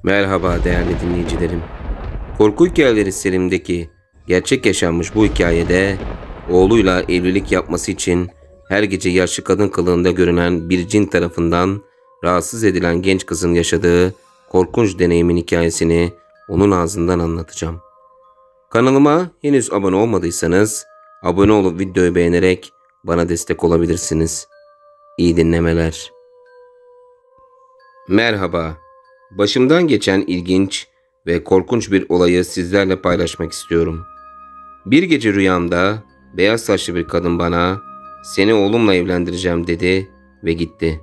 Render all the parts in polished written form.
Merhaba değerli dinleyicilerim. Korku Hikayeleri serimdeki gerçek yaşanmış bu hikayede oğluyla evlilik yapması için her gece yaşlı kadın kılığında görünen bir cin tarafından rahatsız edilen genç kızın yaşadığı korkunç deneyimin hikayesini onun ağzından anlatacağım. Kanalıma henüz abone olmadıysanız abone olup videoyu beğenerek bana destek olabilirsiniz. İyi dinlemeler. Merhaba. Başımdan geçen ilginç ve korkunç bir olayı sizlerle paylaşmak istiyorum. Bir gece rüyamda beyaz saçlı bir kadın bana "Seni oğlumla evlendireceğim" dedi ve gitti.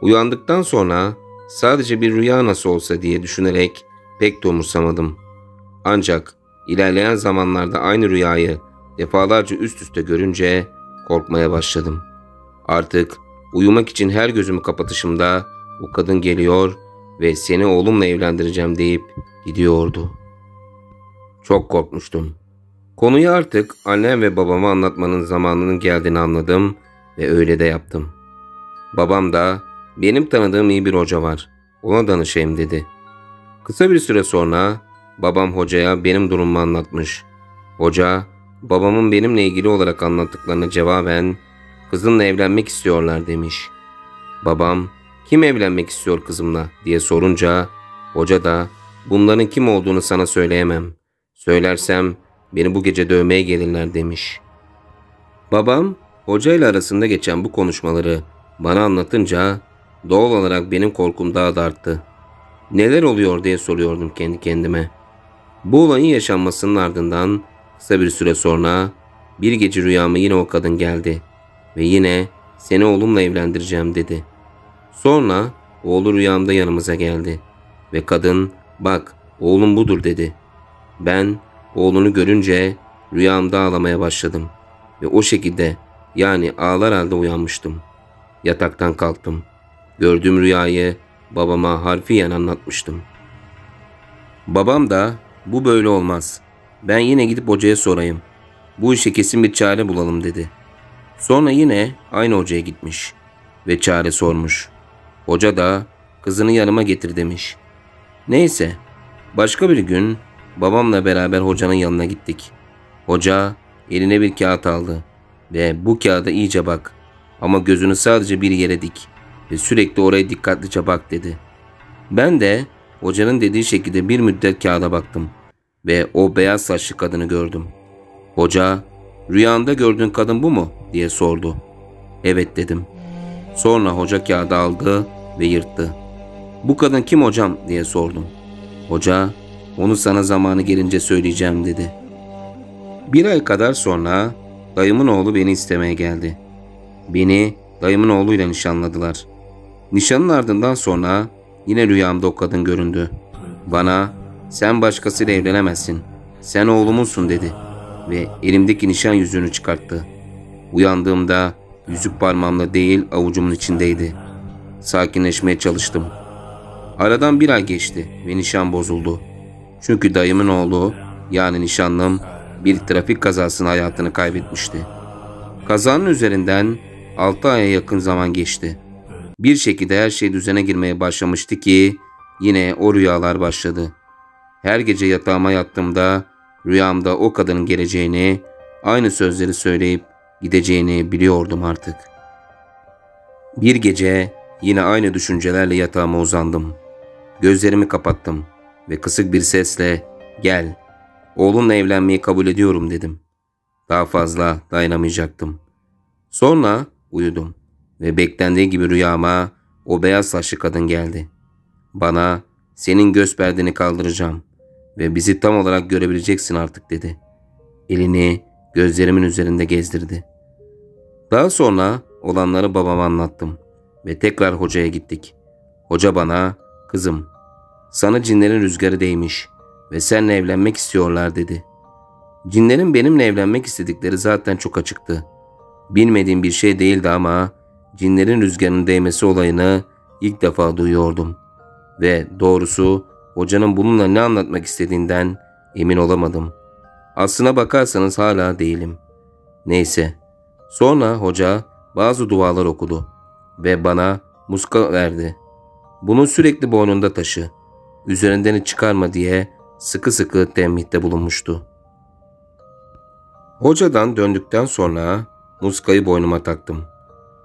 Uyandıktan sonra sadece bir rüya nasıl olsa diye düşünerek pek de umursamadım. Ancak ilerleyen zamanlarda aynı rüyayı defalarca üst üste görünce korkmaya başladım. Artık uyumak için her gözümü kapatışımda o kadın geliyor ve "Seni oğlumla evlendireceğim" deyip gidiyordu. Çok korkmuştum. Konuyu artık annem ve babama anlatmanın zamanının geldiğini anladım ve öyle de yaptım. Babam da "Benim tanıdığım iyi bir hoca var, ona danışayım" dedi. Kısa bir süre sonra babam hocaya benim durumumu anlatmış. Hoca babamın benimle ilgili olarak anlattıklarına cevaben "Kızınla evlenmek istiyorlar" demiş. Babam "Kim evlenmek istiyor kızımla?" diye sorunca hoca da "Bunların kim olduğunu sana söyleyemem. Söylersem beni bu gece dövmeye gelirler" demiş. Babam hocayla arasında geçen bu konuşmaları bana anlatınca doğal olarak benim korkum daha da arttı. Neler oluyor diye soruyordum kendi kendime. Bu olayın yaşanmasının ardından kısa bir süre sonra bir gece rüyama yine o kadın geldi ve yine "Seni oğlumla evlendireceğim" dedi. Sonra oğlu rüyamda yanımıza geldi ve kadın "Bak, oğlum budur" dedi. Ben oğlunu görünce rüyamda ağlamaya başladım ve o şekilde, yani ağlar halde uyanmıştım. Yataktan kalktım. Gördüğüm rüyayı babama harfiyen anlatmıştım. Babam da "Bu böyle olmaz. Ben yine gidip hocaya sorayım. Bu işe kesin bir çare bulalım" dedi. Sonra yine aynı hocaya gitmiş ve çare sormuş. Hoca da "Kızını yanıma getir" demiş. Neyse, başka bir gün babamla beraber hocanın yanına gittik. Hoca eline bir kağıt aldı ve "Bu kağıda iyice bak ama gözünü sadece bir yere dik ve sürekli oraya dikkatlice bak" dedi. Ben de hocanın dediği şekilde bir müddet kağıda baktım ve o beyaz saçlı kadını gördüm. Hoca "Rüyanda gördüğün kadın bu mu?" diye sordu. "Evet" dedim. Sonra hoca kağıdı aldı ve yırttı. "Bu kadın kim hocam?" diye sordum. Hoca "Onu sana zamanı gelince söyleyeceğim" dedi. Bir ay kadar sonra dayımın oğlu beni istemeye geldi. Beni dayımın oğluyla nişanladılar. Nişanın ardından sonra yine rüyamda o kadın göründü. Bana "Sen başkasıyla evlenemezsin, sen oğlumuzsun" dedi ve elimdeki nişan yüzüğünü çıkarttı. Uyandığımda yüzük parmağımla değil avucumun içindeydi. Sakinleşmeye çalıştım. Aradan bir ay geçti ve nişan bozuldu. Çünkü dayımın oğlu, yani nişanlım, bir trafik kazasında hayatını kaybetmişti. Kazanın üzerinden 6 aya yakın zaman geçti. Bir şekilde her şey düzene girmeye başlamıştı ki yine o rüyalar başladı. Her gece yatağıma yattığımda rüyamda o kadının geleceğini, aynı sözleri söyleyip gideceğini biliyordum artık. Bir gece yine aynı düşüncelerle yatağıma uzandım. Gözlerimi kapattım ve kısık bir sesle "Gel, oğlunla evlenmeyi kabul ediyorum" dedim. Daha fazla dayanamayacaktım. Sonra uyudum ve beklendiği gibi rüyama o beyaz saçlı kadın geldi. Bana "Senin göz perdeni kaldıracağım ve bizi tam olarak görebileceksin artık" dedi. Elini gözlerimin üzerinde gezdirdi. Daha sonra olanları babama anlattım ve tekrar hocaya gittik. Hoca bana "Kızım, sana cinlerin rüzgarı değmiş ve seninle evlenmek istiyorlar" dedi. Cinlerin benimle evlenmek istedikleri zaten çok açıktı. Bilmediğim bir şey değildi ama cinlerin rüzgarının değmesi olayını ilk defa duyuyordum. Ve doğrusu hocanın bununla ne anlatmak istediğinden emin olamadım. Aslına bakarsanız hala değilim. Neyse. Sonra hoca bazı dualar okudu ve bana muska verdi. "Bunu sürekli boynunda taşı. üzerinden hiç çıkarma diye sıkı sıkı tembihte bulunmuştu. Hocadan döndükten sonra muskayı boynuma taktım.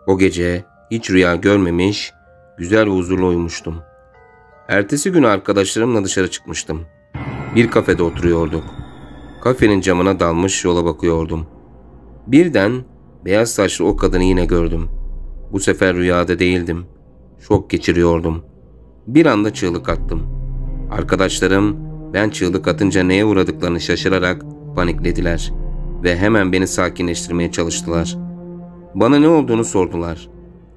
O gece hiç rüya görmemiş, güzel ve huzurlu uyumuştum. Ertesi gün arkadaşlarımla dışarı çıkmıştım. Bir kafede oturuyorduk. Kafenin camına dalmış yola bakıyordum. Birden beyaz saçlı o kadını yine gördüm. Bu sefer rüyada değildim. Şok geçiriyordum. Bir anda çığlık attım. Arkadaşlarım ben çığlık atınca neye uğradıklarını şaşırarak paniklediler ve hemen beni sakinleştirmeye çalıştılar. Bana ne olduğunu sordular.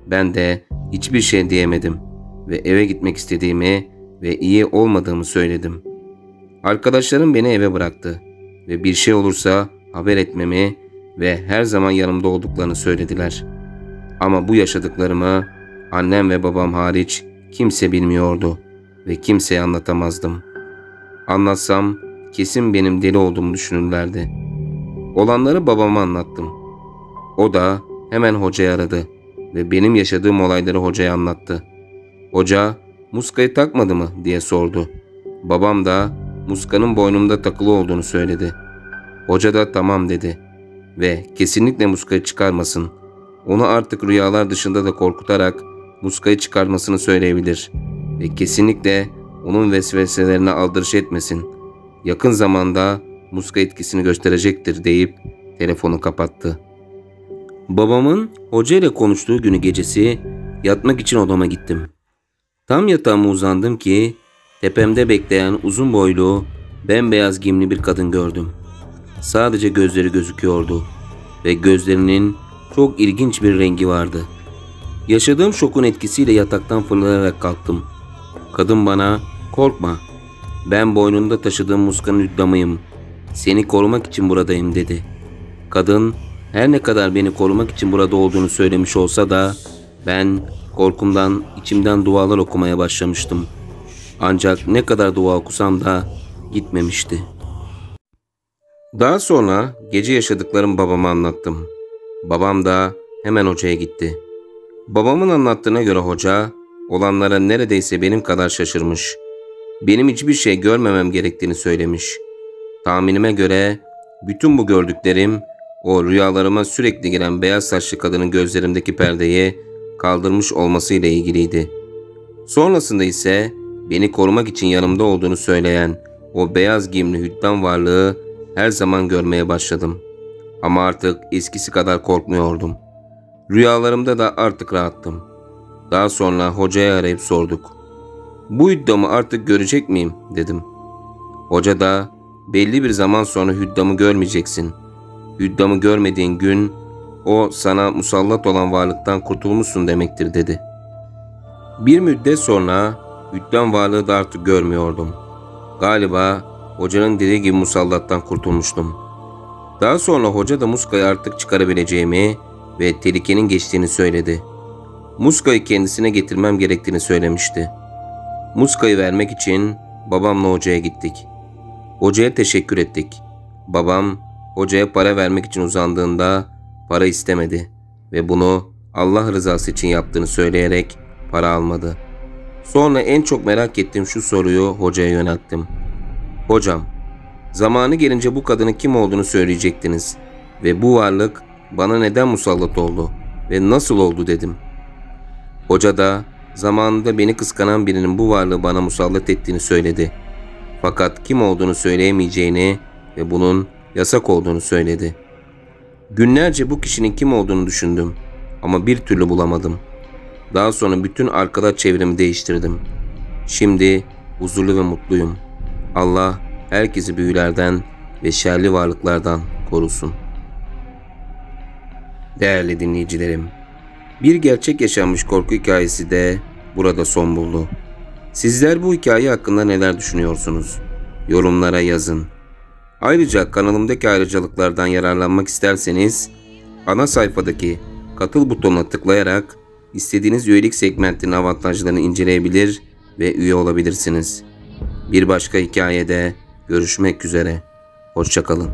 Ben de hiçbir şey diyemedim ve eve gitmek istediğimi ve iyi olmadığımı söyledim. Arkadaşlarım beni eve bıraktı ve bir şey olursa haber etmemi ve her zaman yanımda olduklarını söylediler. Ama bu yaşadıklarımı annem ve babam hariç kimse bilmiyordu ve kimseye anlatamazdım. Anlatsam kesin benim deli olduğumu düşünürlerdi. Olanları babama anlattım. O da hemen hocayı aradı ve benim yaşadığım olayları hocaya anlattı. Hoca muskayı takmadı mı diye sordu. Babam da muskanın boynumda takılı olduğunu söyledi. Hoca da tamam dedi ve kesinlikle muskayı çıkarmasın. Onu artık rüyalar dışında da korkutarak muskayı çıkarmasını söyleyebilir ve kesinlikle onun vesveselerine aldırış etmesin. Yakın zamanda muska etkisini gösterecektir deyip telefonu kapattı. Babamın hoca ile konuştuğu günü gecesi yatmak için odama gittim. Tam yatağıma uzandım ki tepemde bekleyen uzun boylu, bembeyaz giyimli bir kadın gördüm. Sadece gözleri gözüküyordu ve gözlerinin çok ilginç bir rengi vardı. Yaşadığım şokun etkisiyle yataktan fırlayarak kalktım. Kadın bana "Korkma, ben boynunda taşıdığım muskanın hüddamıyım. Seni korumak için buradayım" dedi. Kadın her ne kadar beni korumak için burada olduğunu söylemiş olsa da ben korkumdan içimden dualar okumaya başlamıştım. Ancak ne kadar dua okusam da gitmemişti. Daha sonra gece yaşadıklarımı babama anlattım. Babam da hemen hocaya gitti. Babamın anlattığına göre hoca olanlara neredeyse benim kadar şaşırmış. Benim hiçbir şey görmemem gerektiğini söylemiş. Tahminime göre bütün bu gördüklerim o rüyalarıma sürekli giren beyaz saçlı kadının gözlerimdeki perdeyi kaldırmış olmasıyla ilgiliydi. Sonrasında ise beni korumak için yanımda olduğunu söyleyen o beyaz giyimli hüddam varlığı her zaman görmeye başladım. Ama artık eskisi kadar korkmuyordum. Rüyalarımda da artık rahattım. Daha sonra hocayı arayıp sorduk. "Bu hüddamı artık görecek miyim?" dedim. Hoca da "Belli bir zaman sonra hüddamı görmeyeceksin. Hüddamı görmediğin gün o sana musallat olan varlıktan kurtulmuşsun demektir" dedi. Bir müddet sonra hüddam varlığı da artık görmüyordum. Galiba hocanın dediği gibi musallattan kurtulmuştum. Daha sonra hoca da muskayı artık çıkarabileceğimi ve tehlikenin geçtiğini söyledi. Muskayı kendisine getirmem gerektiğini söylemişti. Muskayı vermek için babamla hocaya gittik. Hocaya teşekkür ettik. Babam hocaya para vermek için uzandığında para istemedi ve bunu Allah rızası için yaptığını söyleyerek para almadı. Sonra en çok merak ettiğim şu soruyu hocaya yönelttim. "Hocam, zamanı gelince bu kadının kim olduğunu söyleyecektiniz ve bu varlık bana neden musallat oldu ve nasıl oldu?" dedim. Hoca da zamanında beni kıskanan birinin bu varlığı bana musallat ettiğini söyledi. Fakat kim olduğunu söyleyemeyeceğini ve bunun yasak olduğunu söyledi. Günlerce bu kişinin kim olduğunu düşündüm ama bir türlü bulamadım. Daha sonra bütün arkadaş çevremi değiştirdim. Şimdi huzurlu ve mutluyum. Allah herkesi büyülerden ve şerli varlıklardan korusun. Değerli dinleyicilerim, bir gerçek yaşanmış korku hikayesi de burada son buldu. Sizler bu hikaye hakkında neler düşünüyorsunuz? Yorumlara yazın. Ayrıca kanalımdaki ayrıcalıklardan yararlanmak isterseniz ana sayfadaki katıl butonuna tıklayarak istediğiniz üyelik segmentinin avantajlarını inceleyebilir ve üye olabilirsiniz. Bir başka hikayede görüşmek üzere. Hoşça kalın.